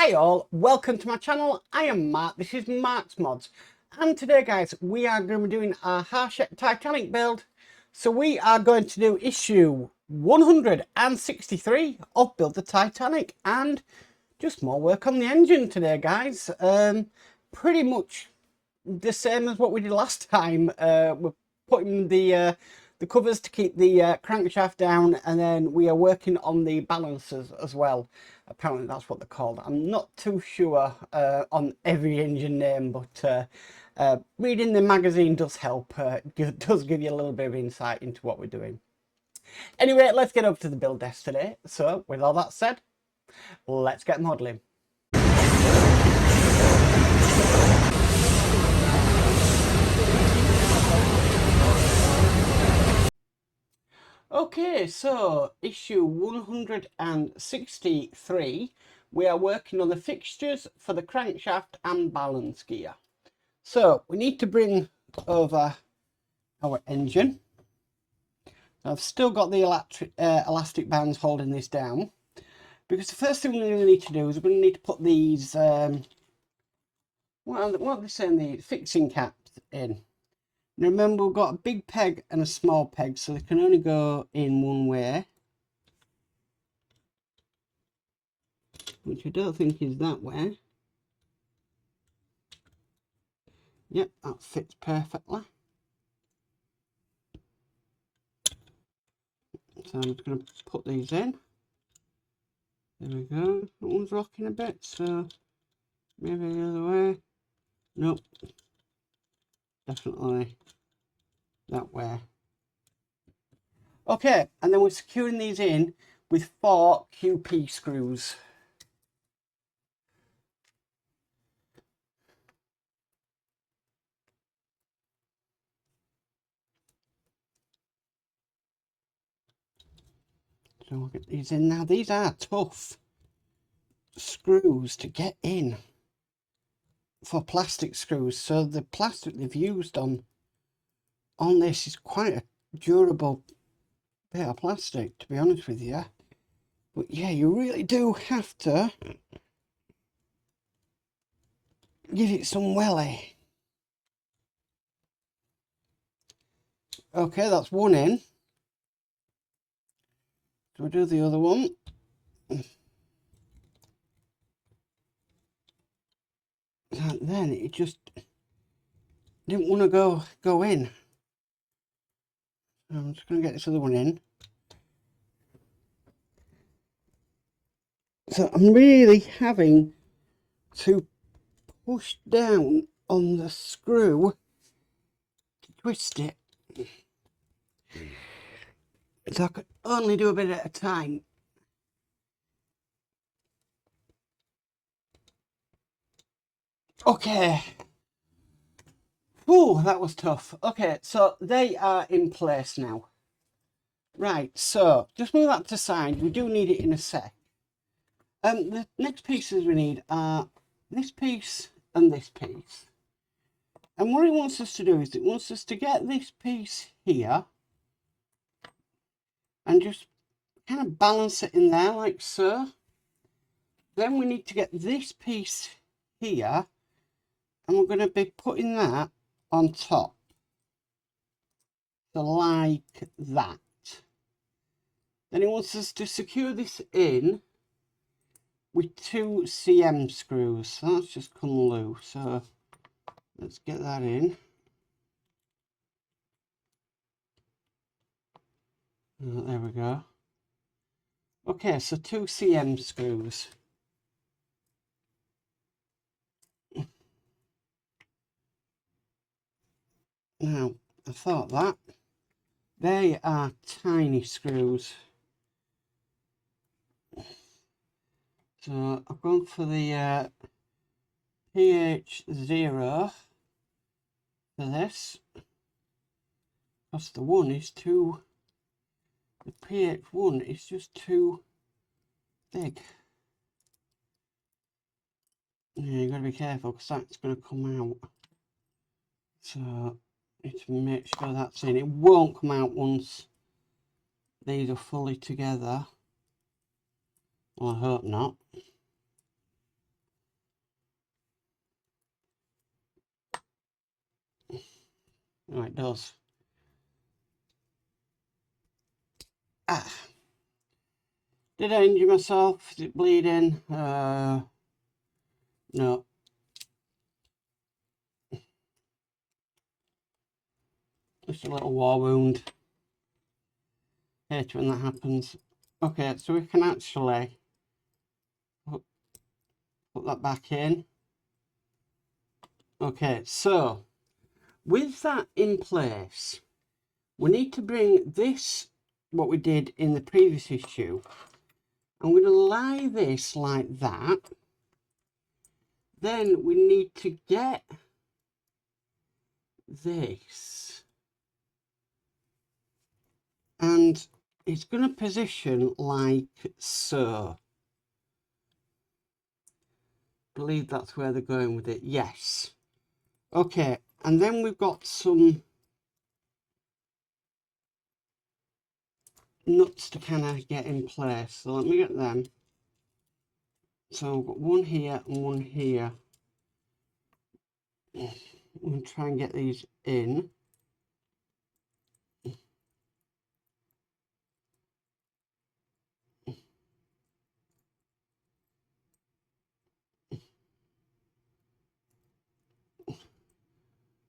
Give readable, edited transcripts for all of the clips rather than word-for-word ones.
Hi all, welcome to my channel. I am Mark, this is Mark's Mods, and today guys we are going to be doing our Crankshaft Titanic build. So we are going to do issue 163 of Build the Titanic, and just more work on the engine today guys. Pretty much the same as what we did last time. We're putting the covers to keep the crankshaft down, and then we are working on the balancers as well. Apparently that's what they're called. I'm not too sure on every engine name, but reading the magazine does help. Does give you a little bit of insight into what we're doing. Anyway, let's get up to the build desk today. So with all that said, let's get modelling. Okay, so issue 163, we are working on the fixtures for the crankshaft and balance gear. So we need to bring over our engine. I've still got the elastic bands holding this down, because the first thing we're going to need to do is we're going to need to put these, what are they saying, the fixing caps in. Now remember, we've got a big peg and a small peg, so they can only go in one way, which I don't think is that way. Yep, that fits perfectly. So I'm just going to put these in. There we go. That one's rocking a bit, so maybe the other way. Nope. Definitely that way. Okay, and then we're securing these in with 4 QP screws. So we'll get these in now. These are tough screws to get in for plastic screws. So the plastic they've used on this is quite a durable bit of plastic, to be honest with you. But yeah, you really do have to give it some welly. Okay, that's one in. So we'll do the other one. And then it just didn't want to go in. So I'm just going to get this other one in. So I'm really having to push down on the screw to twist it. So I could only do a bit at a time. Okay. Oh, that was tough. Okay, so they are in place now. Right, so just move that to the side. We do need it in a sec. The next pieces we need are this piece and this piece. And what it wants us to do is it wants us to get this piece here and just kind of balance it in there like so. Then we need to get this piece here, and we're going to be putting that on top. So like that. Then it wants us to secure this in with 2 cm screws. So that's just come loose. So let's get that in. There we go. Okay, so 2 cm screws. Now, I thought that. They are tiny screws. So I've gone for the PH0 for this. Because the one is too, the PH1 is just too big. Yeah, you've got to be careful because that's going to come out. So need to make sure that's in. It won't come out once these are fully together. Well, I hope not. Oh, it does. Ah. Did I injure myself? Is it bleeding? No. Just a little war wound. Hate when that happens. Okay, so we can actually put that back in. Okay, so with that in place, we need to bring this, what we did in the previous issue. I'm going to lie this like that. Then we need to get this. And it's going to position like so. I believe that's where they're going with it. Yes. Okay, and then we've got some nuts to kind of get in place. So let me get them. So I've got one here and one here. I'm going to try and get these in.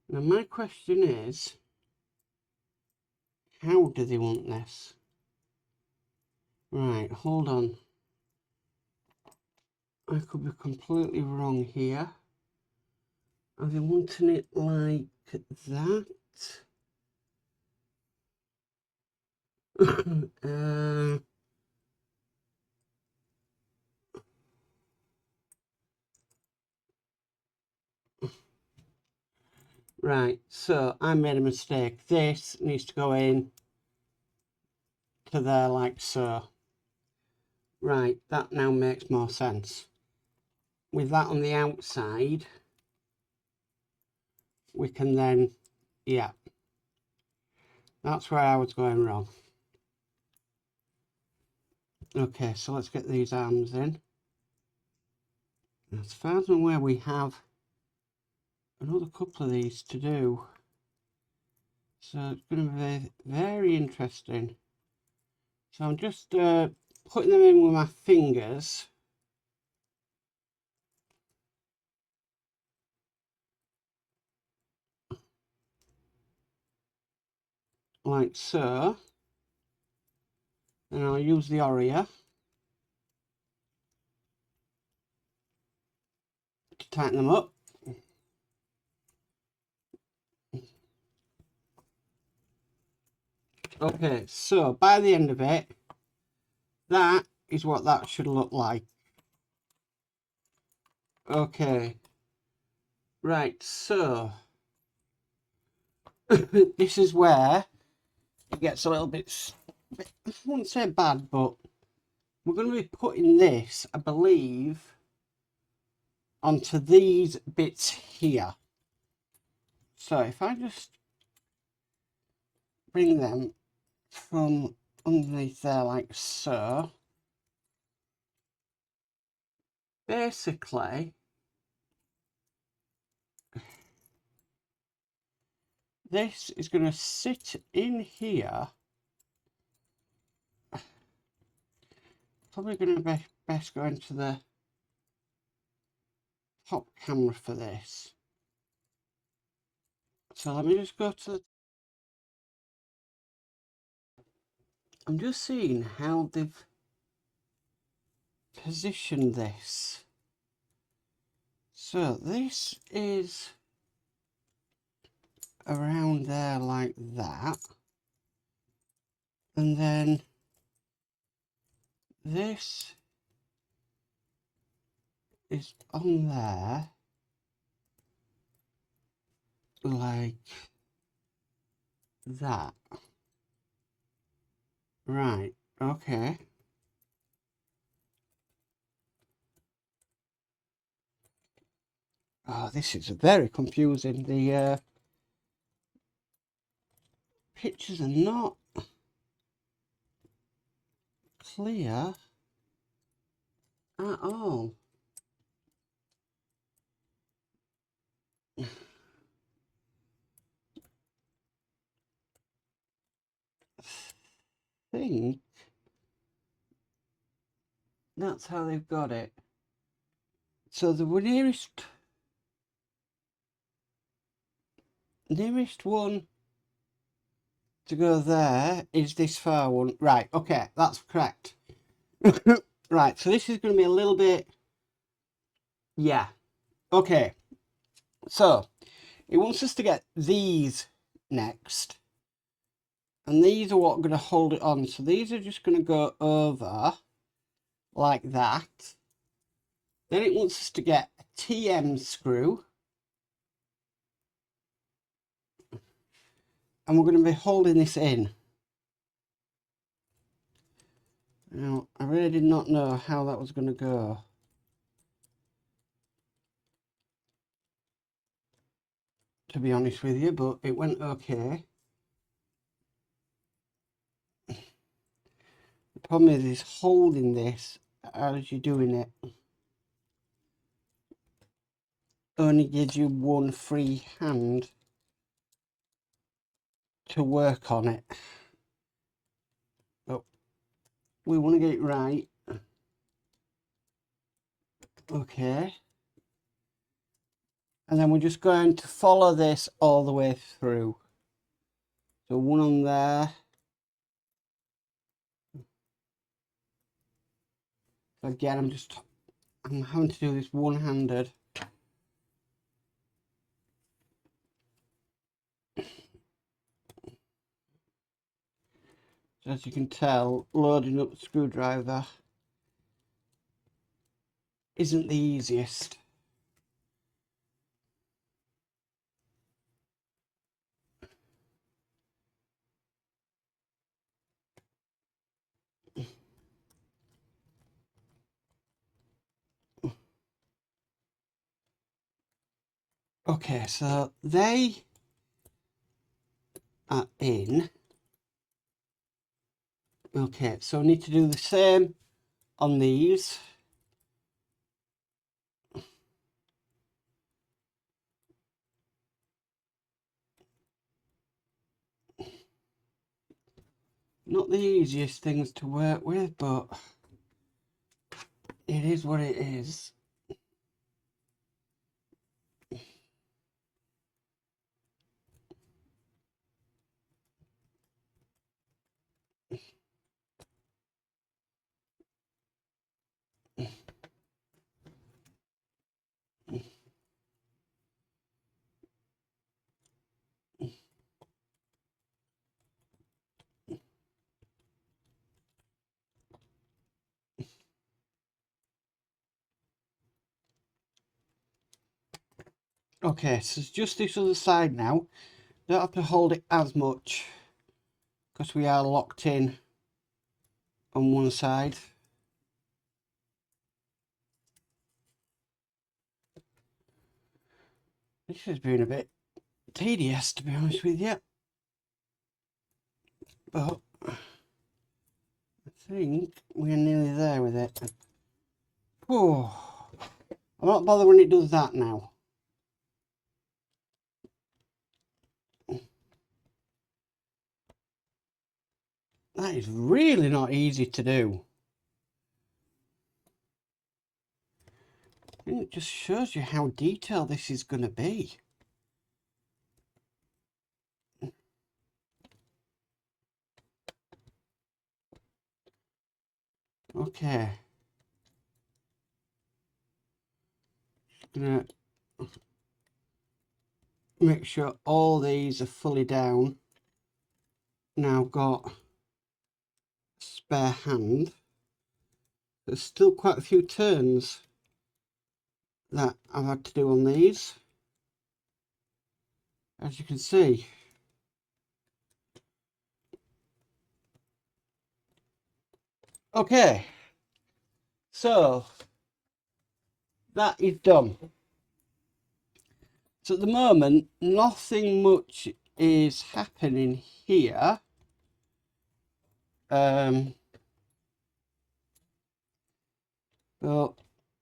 Now my question is, how do they want this? Right, hold on. I could be completely wrong here. Are they wanting it like that? Right, so I made a mistake. This needs to go in to there like so. Right, that now makes more sense. With that on the outside, we can then, yeah, that's where I was going wrong. Okay, so let's get these arms in. As far as I'm aware, we have another couple of these to do. So it's going to be very interesting. So I'm just putting them in with my fingers. Like so. And I'll use the Oreo to tighten them up. Okay, so by the end of it, that is what that should look like. Okay, right, so this is where it gets a little bit, I wouldn't say bad, but we're going to be putting this, I believe, onto these bits here. So if I just bring them from underneath there like so, basically this is going to sit in here. Probably going to be best going to the top camera for this. So let me just go to the... I'm just seeing how they've positioned this. So this is around there like that. And then this is on there like that. Right, okay. Oh, this is very confusing. The pictures are not clear at all. think that's how they've got it. So the nearest one to go there is this far one. Right, okay, that's correct. Right, so this is going to be a little bit, yeah. Okay, so it wants us to get these next. And these are what are going to hold it on. So these are just going to go over like that. Then it wants us to get a TM screw. And we're going to be holding this in. Now, I really did not know how that was going to go. To be honest with you, but it went okay. The problem is holding this as you're doing it only gives you one free hand to work on it. But we want to get it right. Okay. And then we're just going to follow this all the way through. So one on there. Again, I'm having to do this one-handed. So as you can tell, loading up the screwdriver isn't the easiest. Okay, so they are in. Okay, so I need to do the same on these. Not the easiest things to work with, but it is what it is. Okay, so it's just this other side now. Don't have to hold it as much because we are locked in on one side. This has been a bit tedious, to be honest with you. But I think we're nearly there with it. Oh, I'm not bothered when it does that now. That is really not easy to do. And it just shows you how detailed this is going to be. Okay. Just gonna make sure all these are fully down. Now I've got a spare hand. There's still quite a few turns that I've had to do on these, as you can see. Okay, so that is done. So at the moment, nothing much is happening here. But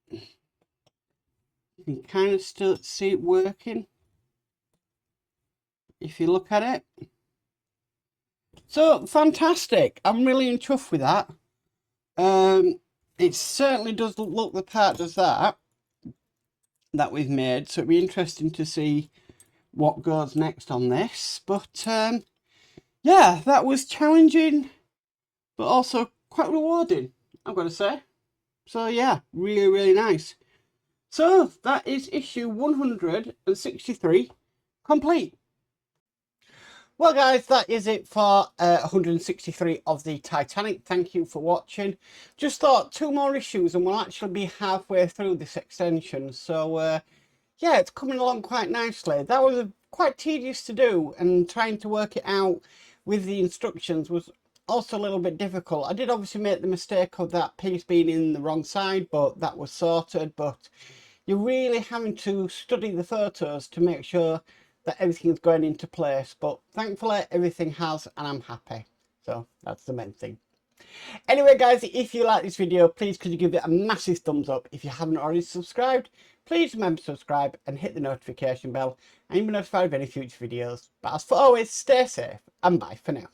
you can kind of still see it working if you look at it. So fantastic. I'm really chuffed with that. It certainly does look the part, does that we've made. So it'd be interesting to see what goes next on this. But yeah, that was challenging, but also quite rewarding, I've got to say. So yeah, really, really nice. So that is issue 163 complete. Well guys, that is it for 163 of the Titanic. Thank you for watching. Just thought 2 more issues and we'll actually be halfway through this extension. So yeah, it's coming along quite nicely. That was quite tedious to do, and trying to work it out with the instructions was also a little bit difficult. I did obviously make the mistake of that piece being in the wrong side, but that was sorted. But you're really having to study the photos to make sure that everything's going into place. But thankfully everything has, and I'm happy. So that's the main thing. Anyway guys, if you like this video, please could you give it a massive thumbs up. If you haven't already subscribed, please remember to subscribe and hit the notification bell, and you'll be notified of any future videos. But as for always, stay safe and bye for now.